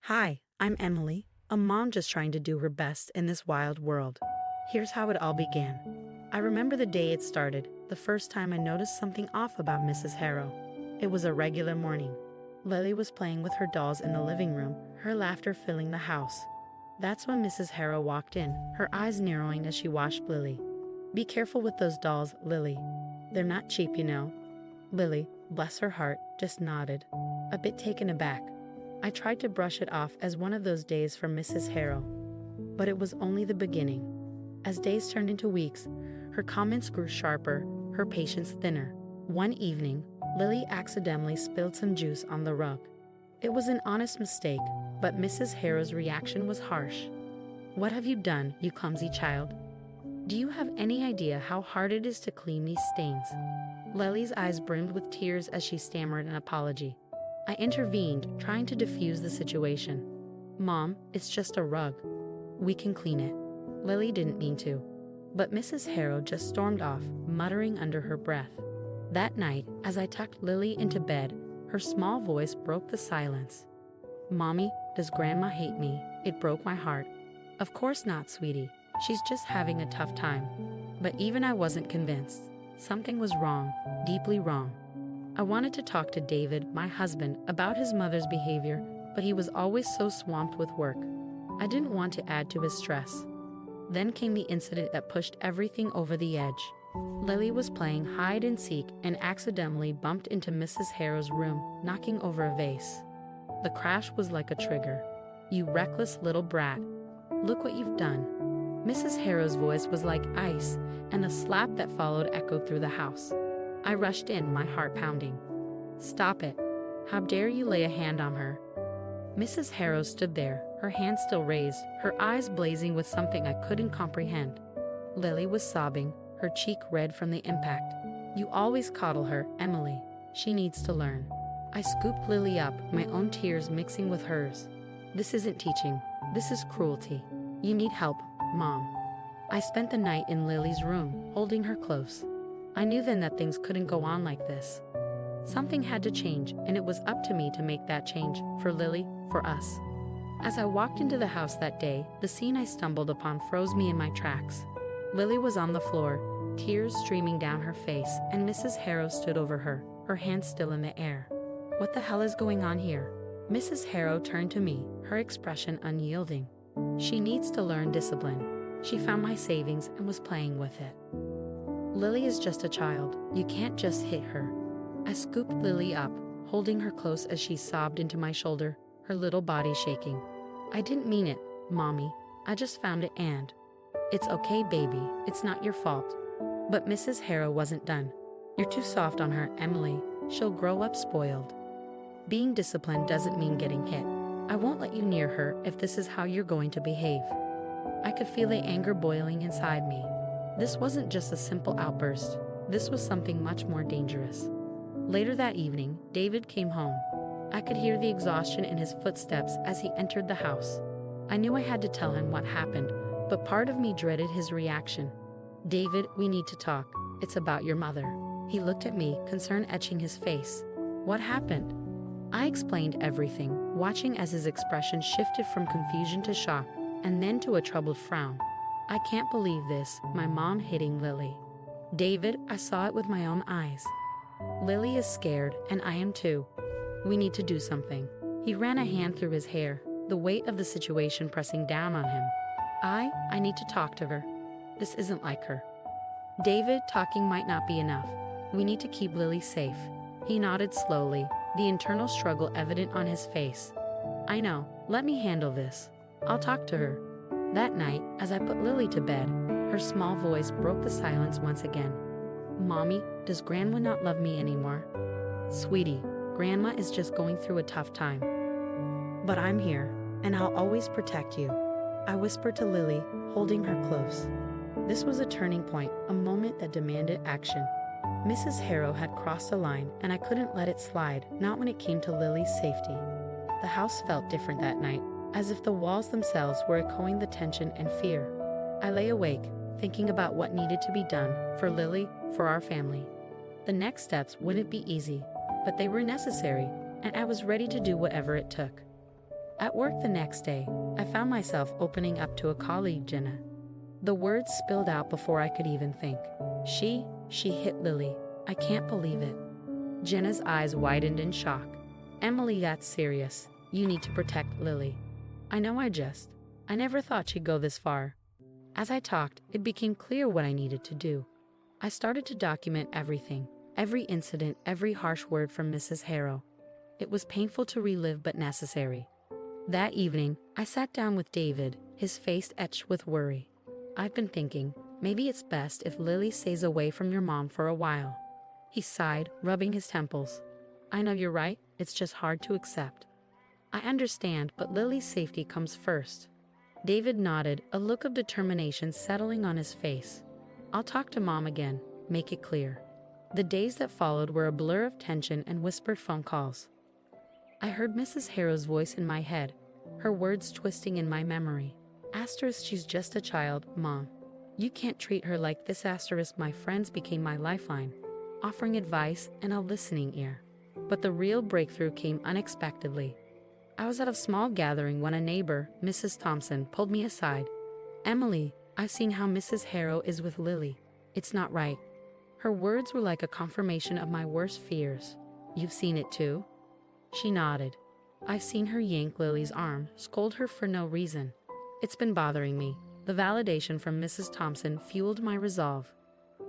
Hi, I'm Emily, a mom just trying to do her best in this wild world. Here's how it all began. I remember the day it started, the first time I noticed something off about Mrs. Harrow. It was a regular morning. Lily was playing with her dolls in the living room, her laughter filling the house. That's when Mrs. Harrow walked in, her eyes narrowing as she watched Lily. "Be careful with those dolls, Lily. They're not cheap, you know." Lily, bless her heart, just nodded, a bit taken aback. I tried to brush it off as one of those days from Mrs. Harrow. But it was only the beginning. As days turned into weeks, her comments grew sharper, her patience thinner. One evening, Lily accidentally spilled some juice on the rug. It was an honest mistake, but Mrs. Harrow's reaction was harsh. "What have you done, you clumsy child? Do you have any idea how hard it is to clean these stains?" Lily's eyes brimmed with tears as she stammered an apology. I intervened, trying to defuse the situation. "Mom, it's just a rug. We can clean it." Lily didn't mean to. But Mrs. Harrow just stormed off, muttering under her breath. That night, as I tucked Lily into bed, her small voice broke the silence. "Mommy, does Grandma hate me?" It broke my heart. "Of course not, sweetie. She's just having a tough time." But even I wasn't convinced. Something was wrong, deeply wrong. I wanted to talk to David, my husband, about his mother's behavior, but he was always so swamped with work. I didn't want to add to his stress. Then came the incident that pushed everything over the edge. Lily was playing hide and seek and accidentally bumped into Mrs. Harrow's room, knocking over a vase. The crash was like a trigger. "You reckless little brat. Look what you've done." Mrs. Harrow's voice was like ice, and the slap that followed echoed through the house. I rushed in, my heart pounding. "Stop it. How dare you lay a hand on her?" Mrs. Harrow stood there, her hands still raised, her eyes blazing with something I couldn't comprehend. Lily was sobbing, her cheek red from the impact. "You always coddle her, Emily. She needs to learn." I scooped Lily up, my own tears mixing with hers. "This isn't teaching. This is cruelty. You need help, Mom." I spent the night in Lily's room, holding her close. I knew then that things couldn't go on like this. Something had to change, and it was up to me to make that change, for Lily, for us. As I walked into the house that day, the scene I stumbled upon froze me in my tracks. Lily was on the floor, tears streaming down her face, and Mrs. Harrow stood over her, her hands still in the air. "What the hell is going on here?" Mrs. Harrow turned to me, her expression unyielding. "She needs to learn discipline." She found my savings and was playing with it. "Lily is just a child. You can't just hit her." I scooped Lily up, holding her close as she sobbed into my shoulder, her little body shaking. "I didn't mean it, Mommy. I just found it and..." "It's okay, baby. It's not your fault." But Mrs. Harrow wasn't done. "You're too soft on her, Emily. She'll grow up spoiled. Being disciplined doesn't mean getting hit. I won't let you near her if this is how you're going to behave." I could feel the anger boiling inside me. This wasn't just a simple outburst. This was something much more dangerous. Later that evening, David came home. I could hear the exhaustion in his footsteps as he entered the house. I knew I had to tell him what happened, but part of me dreaded his reaction. "David, we need to talk. It's about your mother." He looked at me, concern etching his face. "What happened?" I explained everything, watching as his expression shifted from confusion to shock, and then to a troubled frown. "I can't believe this, my mom hitting Lily." "David, I saw it with my own eyes. Lily is scared, and I am too. We need to do something." He ran a hand through his hair, the weight of the situation pressing down on him. I need to talk to her. This isn't like her." "David, talking might not be enough. We need to keep Lily safe." He nodded slowly, the internal struggle evident on his face. "I know. Let me handle this. I'll talk to her." That night, as I put Lily to bed, her small voice broke the silence once again. "Mommy, does Grandma not love me anymore?" "Sweetie, Grandma is just going through a tough time. But I'm here, and I'll always protect you," I whispered to Lily, holding her close. This was a turning point, a moment that demanded action. Mrs. Harrow had crossed a line, and I couldn't let it slide, not when it came to Lily's safety. The house felt different that night, as if the walls themselves were echoing the tension and fear. I lay awake, thinking about what needed to be done, for Lily, for our family. The next steps wouldn't be easy, but they were necessary, and I was ready to do whatever it took. At work the next day, I found myself opening up to a colleague, Jenna. The words spilled out before I could even think. She hit Lily. I can't believe it. Jenna's eyes widened in shock. Emily, that's serious. You need to protect Lily. I know I never thought she'd go this far. As I talked, it became clear what I needed to do. I started to document everything, every incident, every harsh word from Mrs. Harrow. It was painful to relive but necessary. That evening, I sat down with David, his face etched with worry. I've been thinking, maybe it's best if Lily stays away from your mom for a while. He sighed, rubbing his temples. I know you're right, it's just hard to accept. I understand, but Lily's safety comes first. David nodded, a look of determination settling on his face. I'll talk to Mom again, make it clear. The days that followed were a blur of tension and whispered phone calls. I heard Mrs. Harrow's voice in my head, her words twisting in my memory. Asterisk, she's just a child, Mom. You can't treat her like this. Asterisk, my friends became my lifeline, offering advice and a listening ear. But the real breakthrough came unexpectedly. I was at a small gathering when a neighbor, Mrs. Thompson, pulled me aside. Emily, I've seen how Mrs. Harrow is with Lily. It's not right. Her words were like a confirmation of my worst fears. You've seen it too? She nodded. I've seen her yank Lily's arm, scold her for no reason. It's been bothering me. The validation from Mrs. Thompson fueled my resolve.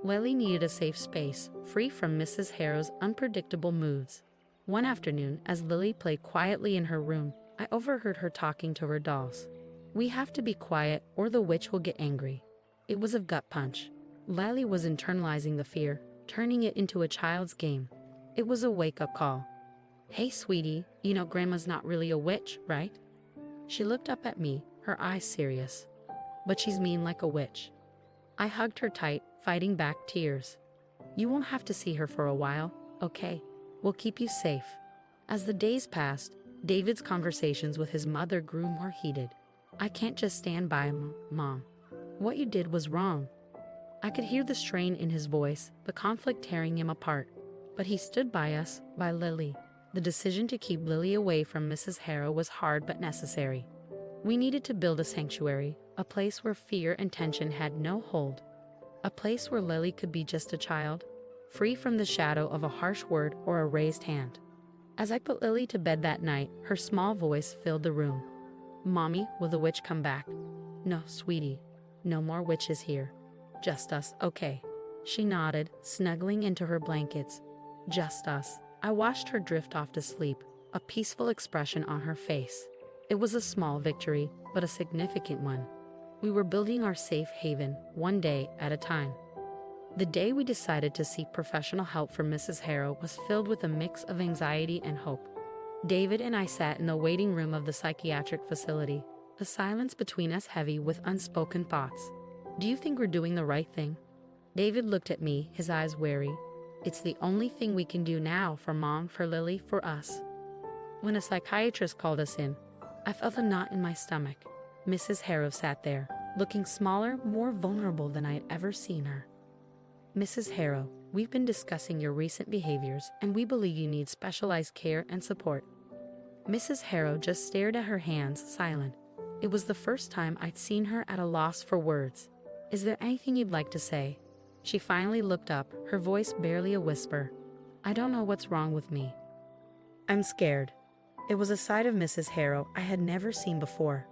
Lily needed a safe space, free from Mrs. Harrow's unpredictable moods. One afternoon, as Lily played quietly in her room, I overheard her talking to her dolls. We have to be quiet or the witch will get angry. It was a gut punch. Lily was internalizing the fear, turning it into a child's game. It was a wake-up call. Hey, sweetie, you know Grandma's not really a witch, right? She looked up at me, her eyes serious. But she's mean like a witch. I hugged her tight, fighting back tears. You won't have to see her for a while, okay? We'll keep you safe. As the days passed, David's conversations with his mother grew more heated. I can't just stand by, Mom. What you did was wrong. I could hear the strain in his voice, the conflict tearing him apart. But he stood by us, by Lily. The decision to keep Lily away from Mrs. Harrow was hard but necessary. We needed to build a sanctuary, a place where fear and tension had no hold. A place where Lily could be just a child, free from the shadow of a harsh word or a raised hand. As I put Lily to bed that night, her small voice filled the room. Mommy, will the witch come back? No, sweetie. No more witches here. Just us, okay. She nodded, snuggling into her blankets. Just us. I watched her drift off to sleep, a peaceful expression on her face. It was a small victory, but a significant one. We were building our safe haven, one day at a time. The day we decided to seek professional help from Mrs. Harrow was filled with a mix of anxiety and hope. David and I sat in the waiting room of the psychiatric facility, the silence between us heavy with unspoken thoughts. Do you think we're doing the right thing? David looked at me, his eyes wary. It's the only thing we can do now for Mom, for Lily, for us. When a psychiatrist called us in, I felt a knot in my stomach. Mrs. Harrow sat there, looking smaller, more vulnerable than I'd ever seen her. Mrs. Harrow, we've been discussing your recent behaviors, and we believe you need specialized care and support. Mrs. Harrow just stared at her hands, silent. It was the first time I'd seen her at a loss for words. Is there anything you'd like to say? She finally looked up, her voice barely a whisper. I don't know what's wrong with me. I'm scared. It was a side of Mrs. Harrow I had never seen before.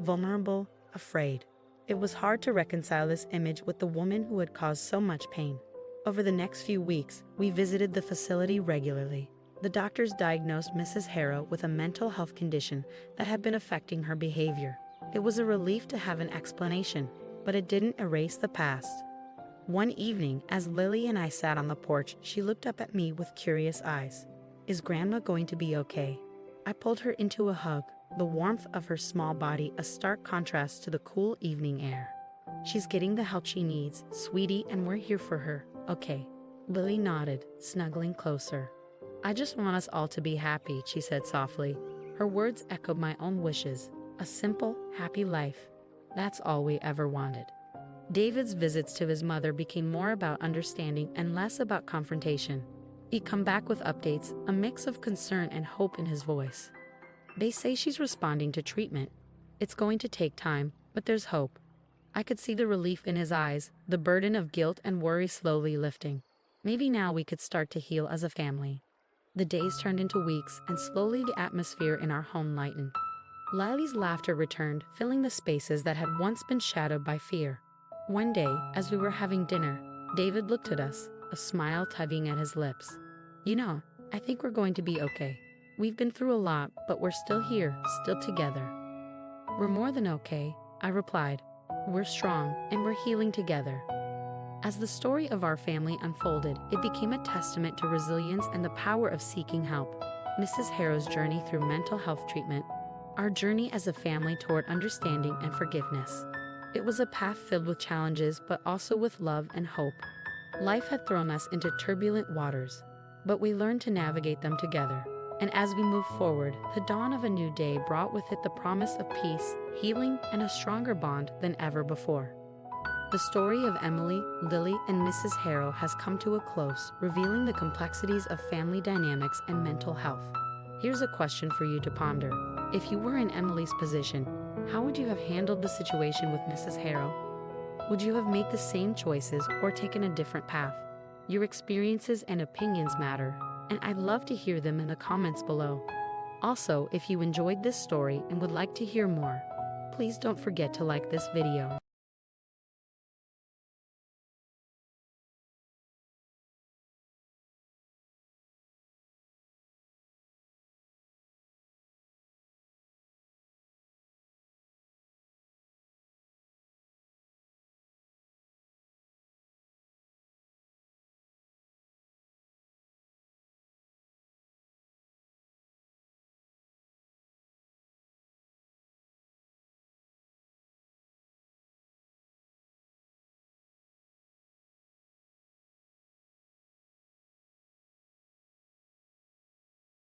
Vulnerable, afraid. It was hard to reconcile this image with the woman who had caused so much pain. Over the next few weeks, we visited the facility regularly. The doctors diagnosed Mrs. Harrow with a mental health condition that had been affecting her behavior. It was a relief to have an explanation, but it didn't erase the past. One evening, as Lily and I sat on the porch, she looked up at me with curious eyes. Is Grandma going to be okay? I pulled her into a hug, the warmth of her small body a stark contrast to the cool evening air. She's getting the help she needs, sweetie, and we're here for her, okay? Lily nodded, snuggling closer. I just want us all to be happy, she said softly. Her words echoed my own wishes. A simple, happy life. That's all we ever wanted. David's visits to his mother became more about understanding and less about confrontation. He'd come back with updates, a mix of concern and hope in his voice. They say she's responding to treatment. It's going to take time, but there's hope. I could see the relief in his eyes, the burden of guilt and worry slowly lifting. Maybe now we could start to heal as a family. The days turned into weeks, and slowly the atmosphere in our home lightened. Lily's laughter returned, filling the spaces that had once been shadowed by fear. One day, as we were having dinner, David looked at us, a smile tugging at his lips. "You know, I think we're going to be okay. We've been through a lot, but we're still here, still together." "We're more than okay," I replied. "We're strong, and we're healing together." As the story of our family unfolded, it became a testament to resilience and the power of seeking help. Mrs. Harrow's journey through mental health treatment, our journey as a family toward understanding and forgiveness. It was a path filled with challenges, but also with love and hope. Life had thrown us into turbulent waters, but we learned to navigate them together. And as we moved forward, the dawn of a new day brought with it the promise of peace, healing, and a stronger bond than ever before. The story of Emily, Lily, and Mrs. Harrow has come to a close, revealing the complexities of family dynamics and mental health. Here's a question for you to ponder. If you were in Emily's position, how would you have handled the situation with Mrs. Harrow? Would you have made the same choices or taken a different path? Your experiences and opinions matter, and I'd love to hear them in the comments below. Also, if you enjoyed this story and would like to hear more, please don't forget to like this video.